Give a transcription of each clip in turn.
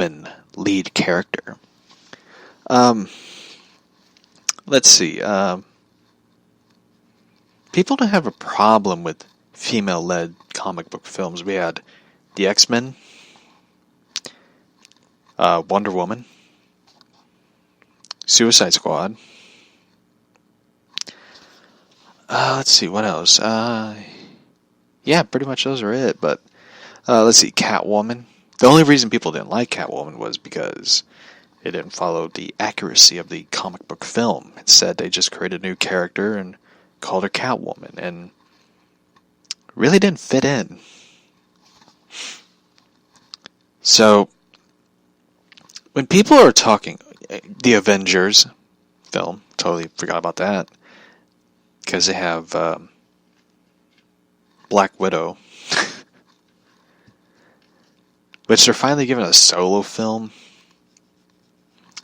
woman lead character. Let's see. People don't have a problem with female-led comic book films. We had the X-Men, Wonder Woman, Suicide Squad. Let's see, what else? Yeah, pretty much those are it. But let's see, Catwoman. The only reason people didn't like Catwoman was because it didn't follow the accuracy of the comic book film. Instead, they just created a new character and called her Catwoman, and really didn't fit in. So, when people are talking, the Avengers film, totally forgot about that, because they have Black Widow, which they're finally giving a solo film.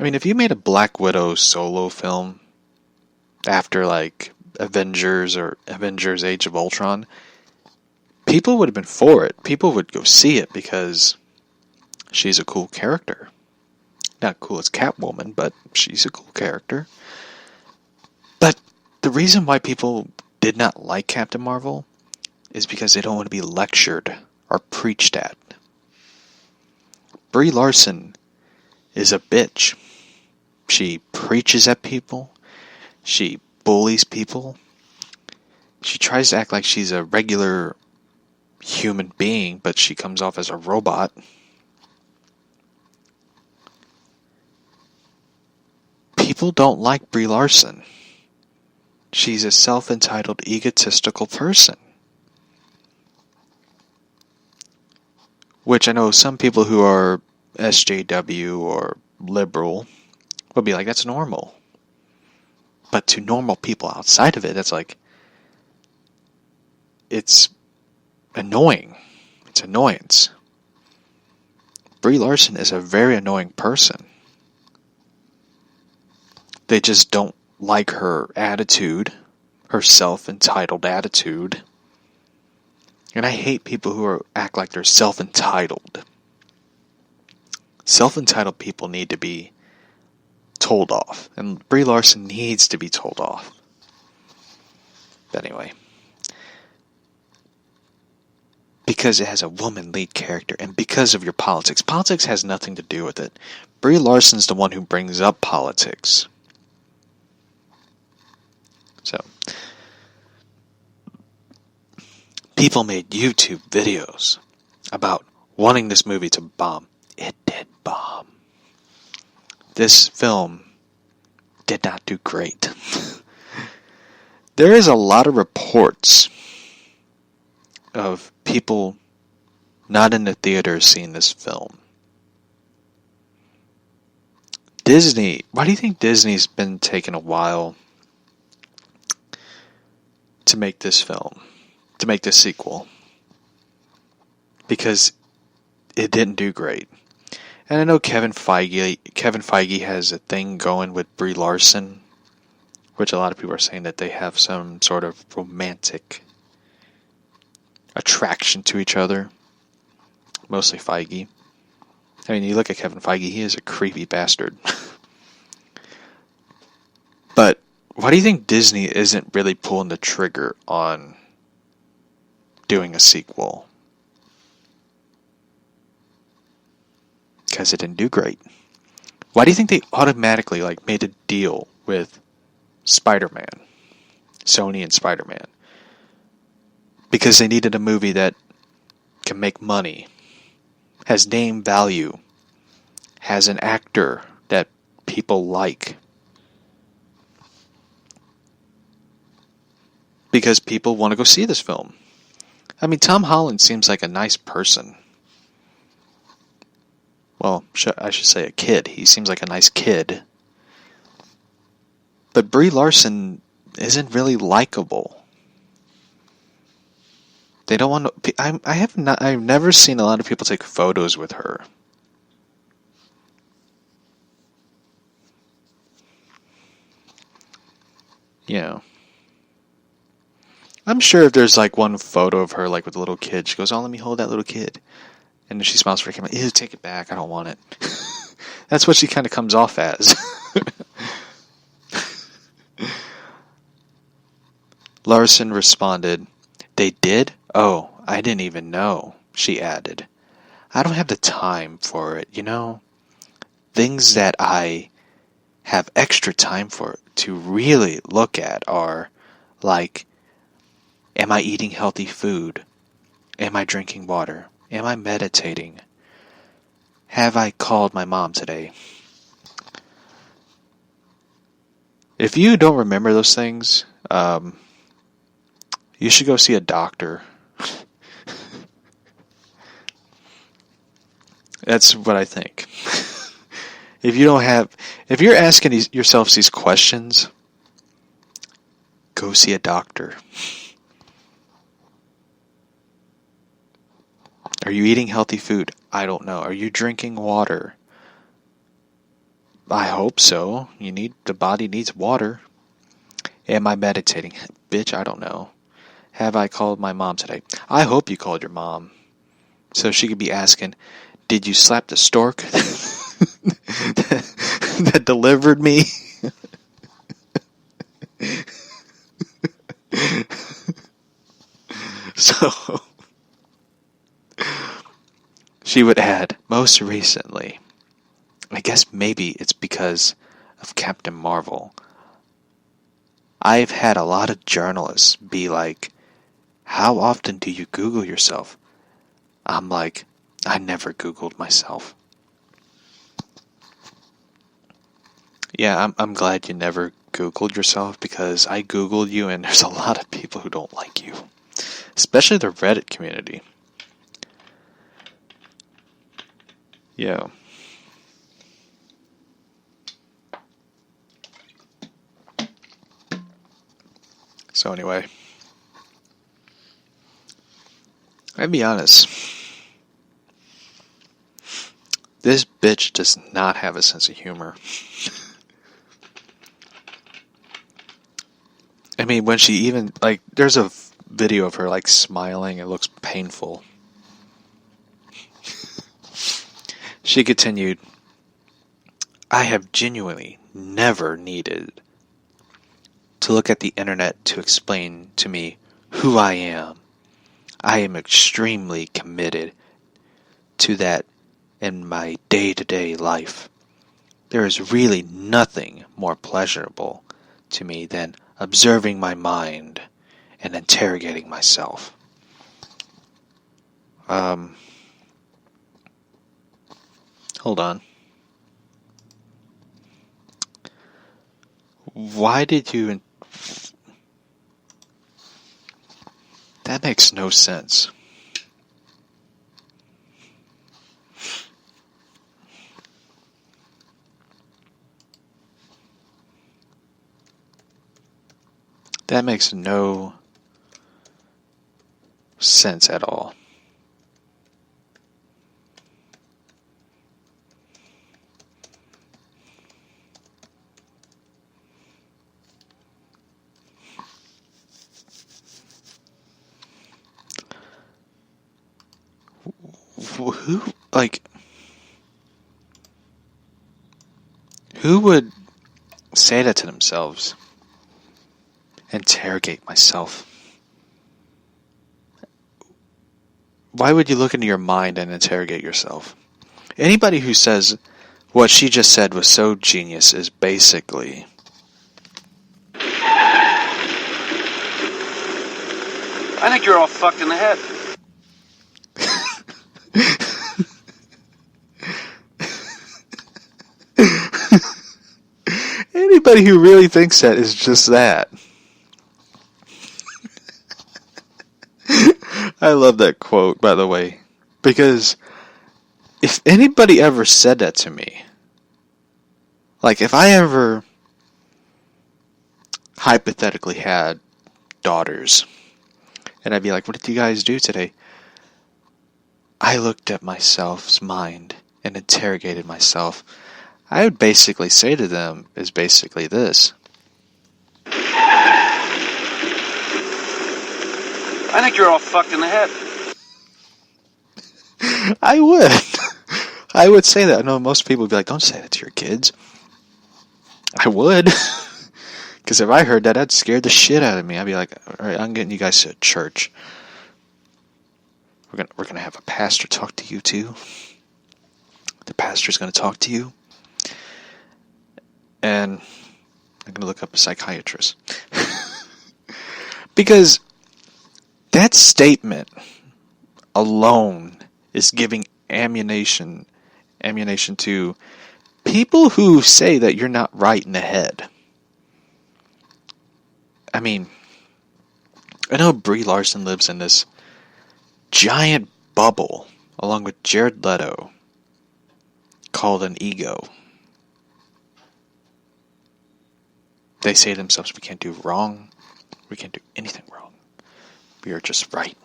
I mean, if you made a Black Widow solo film after, like, Avengers or Avengers Age of Ultron, people would have been for it. People would go see it because she's a cool character. Not cool as Catwoman, but she's a cool character. But the reason why people did not like Captain Marvel is because they don't want to be lectured or preached at. Brie Larson is a bitch. She preaches at people. She bullies people. She tries to act like she's a regular human being, but she comes off as a robot. People don't like Brie Larson. She's a self-entitled, egotistical person. Which I know some people who are SJW or liberal will be like, that's normal. But to normal people outside of it, that's like, it's annoying. It's annoyance. Brie Larson is a very annoying person. They just don't like her attitude, her self-entitled attitude. And I hate people who act like they're self-entitled. Self-entitled people need to be told off. And Brie Larson needs to be told off. But anyway. Because it has a woman lead character, and because of your politics. Politics has nothing to do with it. Brie Larson's the one who brings up politics. So, people made YouTube videos about wanting this movie to bomb. It did bomb. This film did not do great. There is a lot of reports of people not in the theater seeing this film. Disney, why do you think Disney's been taking a while to make this film, to make this sequel? Because it didn't do great. And I know Kevin Feige has a thing going with Brie Larson, which a lot of people are saying that they have some sort of romantic attraction to each other. Mostly Feige. I mean, you look at Kevin Feige, he is a creepy bastard. But why do you think Disney isn't really pulling the trigger on doing a sequel? Because it didn't do great. Why do you think they automatically made a deal with Spider-Man? Sony and Spider-Man. Because they needed a movie that can make money, has name value, has an actor that people like. Because people want to go see this film. I mean, Tom Holland seems like a nice person. Well, I should say a kid. He seems like a nice kid. But Brie Larson isn't really likable. They don't want to. I've never seen a lot of people take photos with her. You know. I'm sure if there's one photo of her with a little kid, she goes, "Oh, let me hold that little kid," and then she smiles for the camera. Ew, take it back. I don't want it. That's what she kind of comes off as. Larson responded, "They did? Oh, I didn't even know," she added. "I don't have the time for it, you know? Things that I have extra time for to really look at are, like, am I eating healthy food? Am I drinking water? Am I meditating? Have I called my mom today?" If you don't remember those things, you should go see a doctor. That's what I think. If you're asking yourselves these questions, go see a doctor. Are you eating healthy food? I don't know. Are you drinking water? I hope so. The body needs water. Am I meditating? Bitch, I don't know. Have I called my mom today? I hope you called your mom. So she could be asking, did you slap the stork that delivered me? So she would add, most recently, I guess maybe it's because of Captain Marvel, I've had a lot of journalists be like, how often do you Google yourself? I'm like, I never Googled myself. Yeah, I'm glad you never Googled yourself, because I Googled you and there's a lot of people who don't like you. Especially the Reddit community. Yeah. So anyway, I'll be honest. This bitch does not have a sense of humor. I mean, when she even, like, there's a video of her, like, smiling. It looks painful. She continued, I have genuinely never needed to look at the internet to explain to me who I am. I am extremely committed to that in my day-to-day life. There is really nothing more pleasurable to me than observing my mind and interrogating myself. Hold on. Why did you... That makes no sense. That makes no sense at all. Who would say that to themselves? Interrogate myself. Why would you look into your mind and interrogate yourself? Anybody who says what she just said was so genius is basically... I think you're all fucked in the head. Anybody who really thinks that is just that. I love that quote, by the way, because if anybody ever said that to me, like if I ever hypothetically had daughters, and I'd be like, what did you guys do today? I looked at myself's mind and interrogated myself. I would basically say to them is basically this. I think you're all fucked in the head. I would. I would say that. I know most people would be like, don't say that to your kids. I would. Because if I heard that, that'd scare the shit out of me. I'd be like, all right, I'm getting you guys to church. We're gonna have a pastor talk to you too. The pastor's gonna talk to you. And I'm gonna look up a psychiatrist. Because that statement alone is giving ammunition to people who say that you're not right in the head. I mean, I know Brie Larson lives in this giant bubble along with Jared Leto called an ego. They say to themselves, we can't do wrong. We can't do anything wrong. We are just right.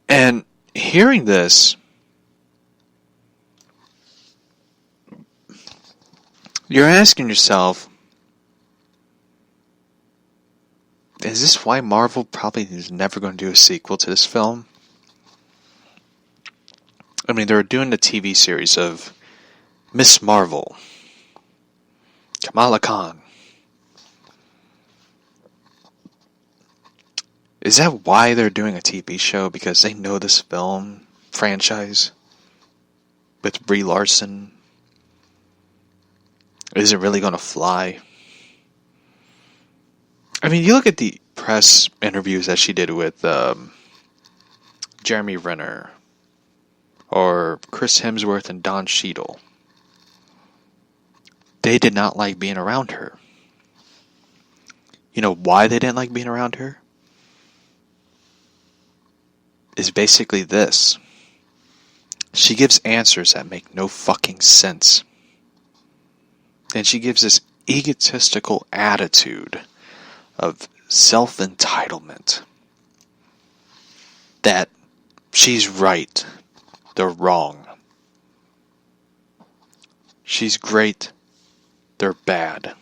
And hearing this, you're asking yourself, is this why Marvel probably is never going to do a sequel to this film? I mean, they're doing the TV series of Miss Marvel, Kamala Khan. Is that why they're doing a TV show? Because they know this film franchise with Brie Larson isn't really going to fly? I mean, you look at the press interviews that she did with Jeremy Renner or Chris Hemsworth and Don Cheadle. They did not like being around her. You know why they didn't like being around her? Is basically this. She gives answers that make no fucking sense. And she gives this egotistical attitude of self-entitlement. That she's right, they're wrong. She's great, they're bad.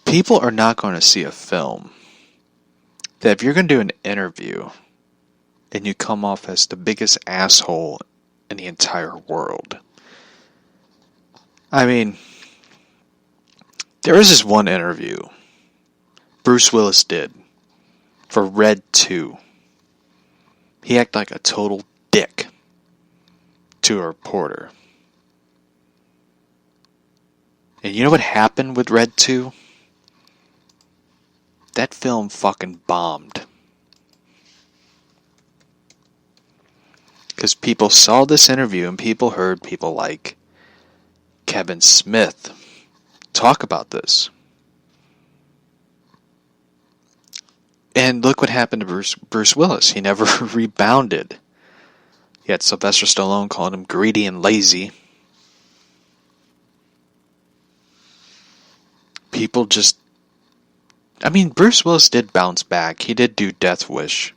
People are not going to see a film that if you're going to do an interview and you come off as the biggest asshole in the entire world. I mean, there is this one interview Bruce Willis did for Red 2. He acted like a total dick to a reporter. And you know what happened with Red 2? That film fucking bombed. Because people saw this interview and people heard people like Kevin Smith talk about this. And look what happened to Bruce Willis. He never rebounded. You had Sylvester Stallone calling him greedy and lazy. People just... I mean, Bruce Willis did bounce back. He did do Death Wish.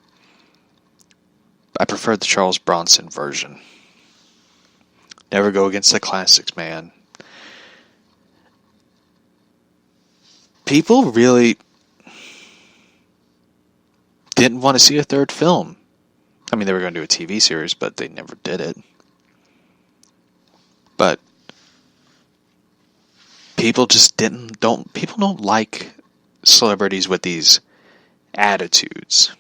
I prefer the Charles Bronson version. Never go against the classics, man. People really didn't want to see a third film. I mean, they were going to do a TV series, but they never did it. But people just people don't like celebrities with these attitudes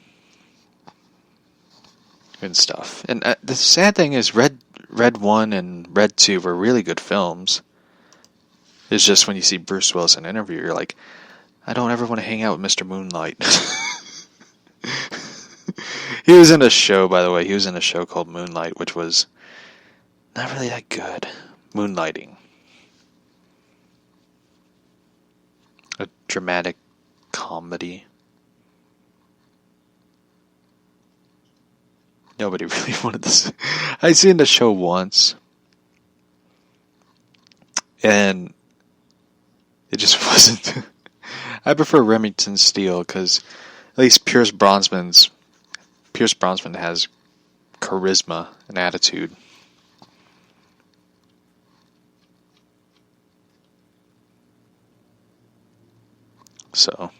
and stuff. And the sad thing is Red 1 and Red 2 were really good films. It's just when you see Bruce Willis in an interview, you're like, I don't ever want to hang out with Mr. Moonlight. He was in a show, by the way. He was in a show called Moonlight, which was not really that good. Moonlighting. A dramatic comedy. Nobody really wanted this. I seen the show once. And it just wasn't. I prefer Remington Steele because at least Pierce Brosnan has charisma and attitude. So